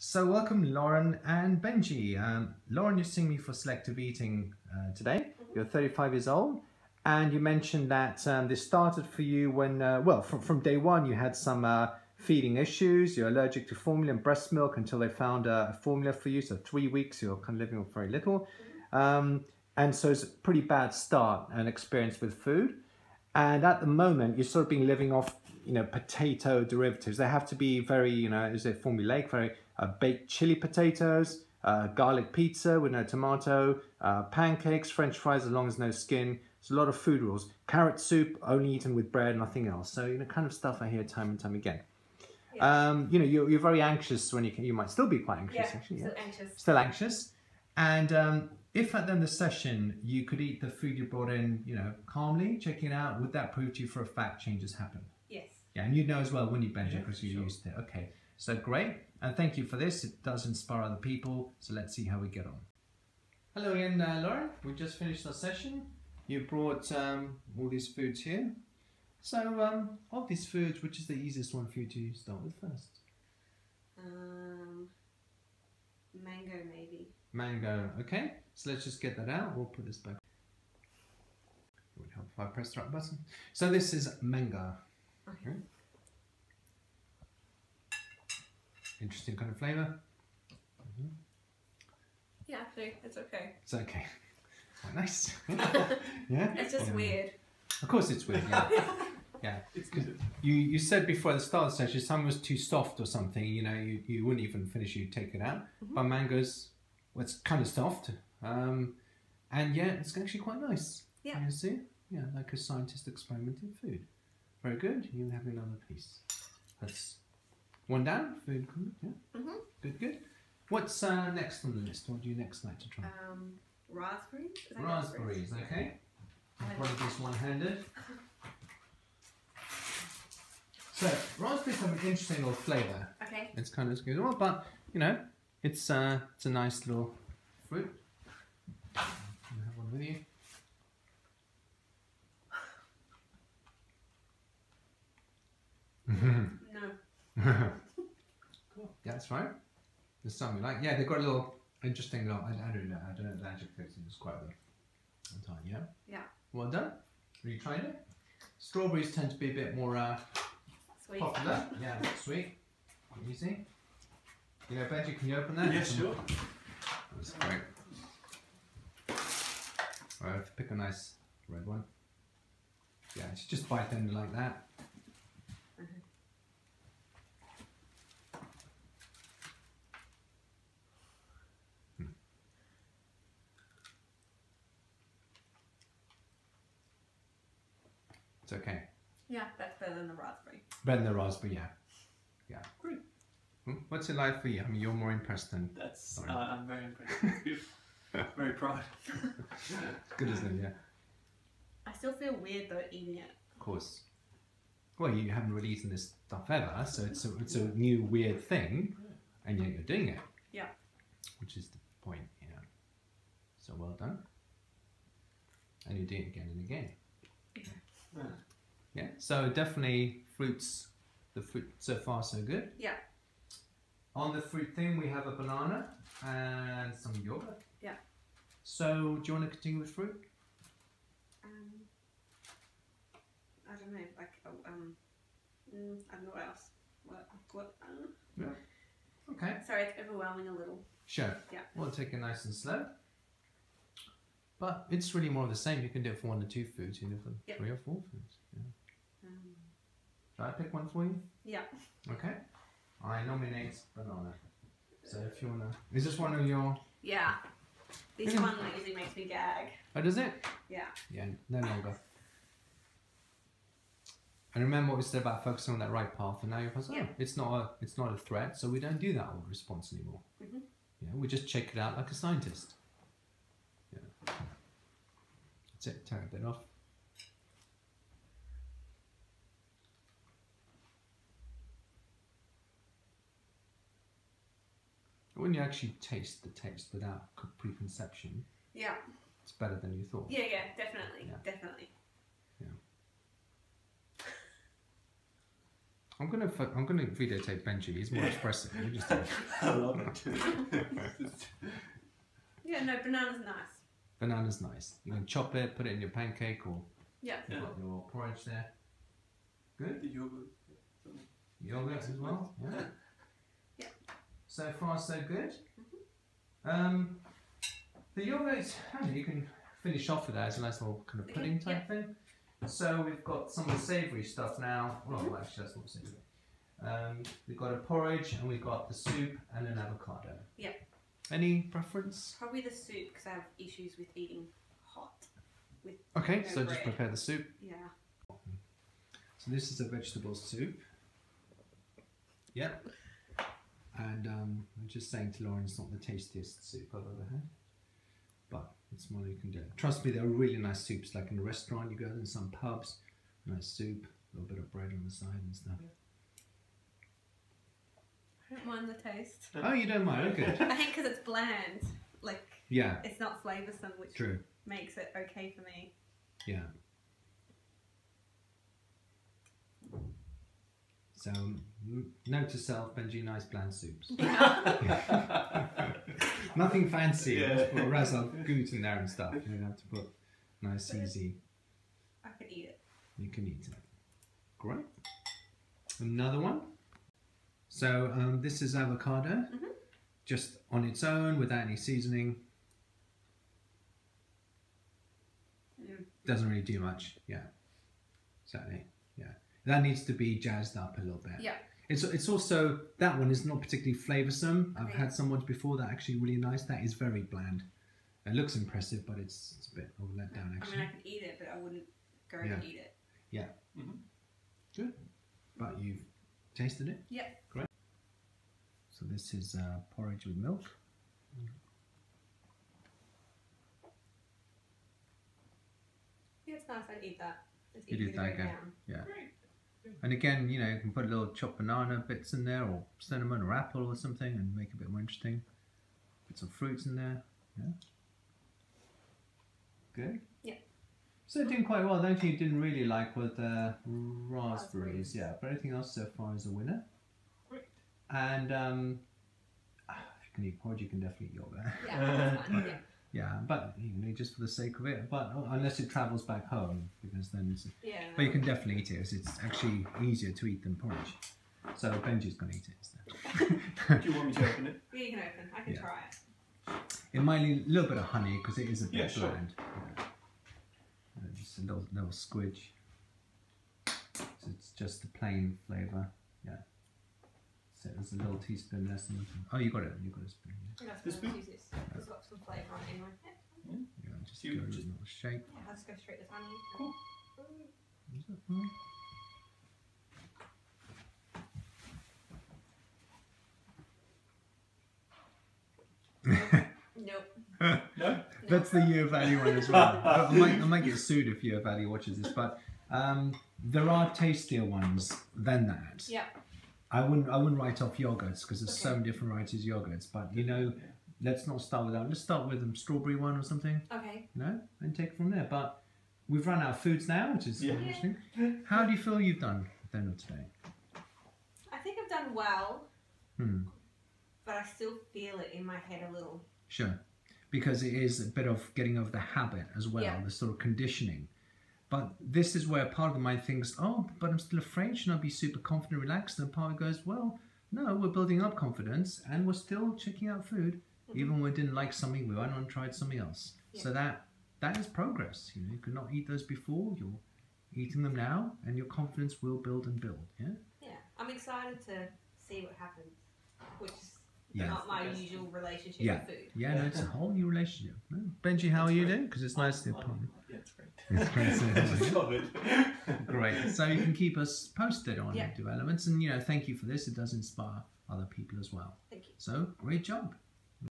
So welcome Lauren and Benji. Lauren, you're seeing me for selective eating today. You're 35 years old and you mentioned that this started for you when, well, from day one you had some feeding issues. You're allergic to formula and breast milk until they found a formula for you. So 3 weeks you're kind of living with very little. And so it's a pretty bad start and experience with food. And at the moment, you're sort of been living off, potato derivatives. They have to be very, is it formulaic, very baked chili potatoes, garlic pizza with no tomato, pancakes, French fries as long as no skin. There's a lot of food rules. Carrot soup, only eaten with bread, nothing else. So, kind of stuff I hear time and time again. Yeah. You're very anxious when you might still be quite anxious. Yeah, actually. Still anxious. Still anxious. And if at the end of the session you could eat the food you brought in, calmly, checking it out, would that prove to you for a fact changes happen? Yes. Yeah, and you'd know as well, wouldn't you, Benji, because you used it. Okay, so great. And thank you for this. It does inspire other people. So let's see how we get on. Hello again, Lauren. We just finished our session. You brought all these foods here. So of these foods, which is the easiest one for you to start with first? Mango, maybe. Mango, okay. So let's just get that out. We'll put this back. It would help if I press the right button. So this is mango. Okay. Interesting kind of flavour. Yeah, actually, it's okay. It's okay. Quite nice. Yeah. It's just weird. Of course it's weird, yeah. Yeah. It's good. You said before at the start of the session something was too soft or something, you wouldn't even finish, you'd take it out. But mango's, well, it's kind of soft. And yeah, it's actually quite nice. Yeah. You see? Yeah, like a scientist experimenting food. Very good. You have another piece. That's one down. Food. Yeah. Good, good. What's next on the list? What do you next like to try? Raspberries. Raspberries, okay. I'll probably just one-handed. So, raspberries have an interesting little flavour. Okay. It's kind of good, but it's a nice little fruit. You have one with you. No. Cool. Yeah, that's right. There's something like, yeah, they've got a little interesting little, I don't know the adjectives to describe them. Yeah. Yeah. Well done. Have you tried it? Strawberries tend to be a bit more Sweet. popular. Yeah, sweet. Easy. Benji, can you open that? Yeah, sure. That's great. I have to pick a nice red one. Yeah, just bite them like that. It's okay. Yeah, that's better than the raspberry. Better than the raspberry, yeah. Yeah. Great. What's it like for you? I mean, you're more impressed than... That's, I'm very impressed. Very proud. Good, isn't it? Yeah. I still feel weird though eating it. Of course. Well, you haven't really eaten this stuff ever, so it's a new weird thing, and yet you're doing it. Yeah. Which is the point, So well done. And you do it again and again. Yeah, so definitely fruits, the fruit so far so good. Yeah. On the fruit thing we have a banana and some yogurt. Yeah. So do you want to continue with fruit? I don't know, like I don't know what else. What? Yeah. Okay. Sorry, it's overwhelming a little. Sure. Yeah. We'll take it nice and slow. But it's really more of the same. You can do it for 1 or 2 foods, you can do it for 3 or 4 foods. Yeah. Shall I pick one for you? Yeah. Okay. I nominate banana. So if you wanna, is this one of your? Yeah. This one usually makes me gag. Oh, does it? Yeah. Yeah, no longer. And remember what we said about focusing on that right path, and now you're like, oh, it's not a threat, so we don't do that old response anymore. Yeah, we just check it out like a scientist. Yeah. That's it. Turn a bit off. When you actually taste the taste without preconception, yeah, it's better than you thought. Yeah, definitely, definitely. Yeah. I'm gonna videotape Benji. He's more expressive. You just I love it. Yeah, no, banana's nice. Banana's nice. You can chop it, put it in your pancake, or Yeah. you've got your porridge there. Good. The yogurt. Yogurt as well. Yeah. Yeah. So far, so good. The yogurt, you can finish off with that as a nice little kind of pudding type thing. So we've got some of the savoury stuff now. Well, actually, that's not savoury. We've got a porridge, and we've got the soup and an avocado. Yeah. Any preference? Probably the soup because I have issues with eating hot. Okay, no so just bread. prepare the soup. Yeah. So this is a vegetable soup. Yep. And I'm just saying to Lauren, it's not the tastiest soup I've ever had, but it's one you can do. Trust me, they're really nice soups. Like in a restaurant, you go in some pubs, nice soup, a little bit of bread on the side and stuff. I don't mind the taste. Oh, you don't mind? Okay. I think because it's bland, like Yeah. it's not flavoursome, which True. makes it okay for me. Yeah. So, note to self, Benji, nice bland soups. Nothing fancy. Yeah. Just put razzle goot in there and stuff. You don't have to put nice, easy. I could eat it. You can eat it. Great. Another one. So, this is avocado. Just on its own, without any seasoning. Doesn't really do much. Yeah. Exactly. Yeah. That needs to be jazzed up a little bit. Yeah. It's also, that one is not particularly flavoursome. I've had some ones before that are actually really nice. That is very bland. It looks impressive, but it's a bit of a letdown actually. I mean, I could eat it, but I wouldn't go to eat it. Yeah. Good. But you've tasted it? Yeah. Great. So this is porridge with milk. Yeah, it's nice. I'd eat that. It's You easy did to that break again. down. Yeah. And again, you know, you can put a little chopped banana bits in there, or cinnamon or apple or something, and make it a bit more interesting. Put some fruits in there. Yeah. Good. Yeah. So doing quite well. The only thing you didn't really like was the raspberries. Yeah, but everything else so far is a winner. Great. And if you can eat porridge, you can definitely eat yogurt. Yeah, that's fine. Yeah. Yeah, but you know, just for the sake of it. But unless it travels back home, because then it's. Yeah. But you can definitely eat it. It's actually easier to eat than porridge. So Benji's gonna eat it instead. Do you want me to open it? Yeah, you can open. I can try it. It might need a little bit of honey because it is a bit Yeah, sure. bland. Yeah. Just a little squidge. So it's just the plain flavour. Yeah. So there's a little teaspoon there. Oh, you got it. You got a spoon. Yeah, This that's bit? use this. It's got some flavour on it anyway. Yeah, just You give it a just- little shake. Yeah, I'll just go straight this honey. Cool. Is that fine? Nope. No? That's the Year Valley one as well. I might get sued if Year Valley watches this, but there are tastier ones than that. Yeah. I wouldn't write off yogurts because there's so many different varieties of yogurts. But you know, let's not start with that. Let's start with a strawberry one or something. Okay. You know, and take it from there. But we've run out of foods now, which is interesting. How do you feel you've done then today? I think I've done well, Hmm. but I still feel it in my head a little. Sure, because it is a bit of getting over the habit as well, the sort of conditioning. But this is where part of the mind thinks, oh, but I'm still afraid, shouldn't I be super confident, relaxed? And part of it goes, well, no, we're building up confidence and we're still checking out food. Even when we didn't like something, we went on and tried something else. So that is progress. You know, you could not eat those before, you're eating them now, and your confidence will build and build, yeah? Yeah. I'm excited to see what happens, which is Yeah. not my usual relationship Yeah. with food. Yeah, no, it's a whole new relationship. No? Benji, how are you doing? Because it's nice to Yeah, it's great. It's great. Just love it. Great. So you can keep us posted on developments, and you know, thank you for this. It does inspire other people as well. Thank you. So great job.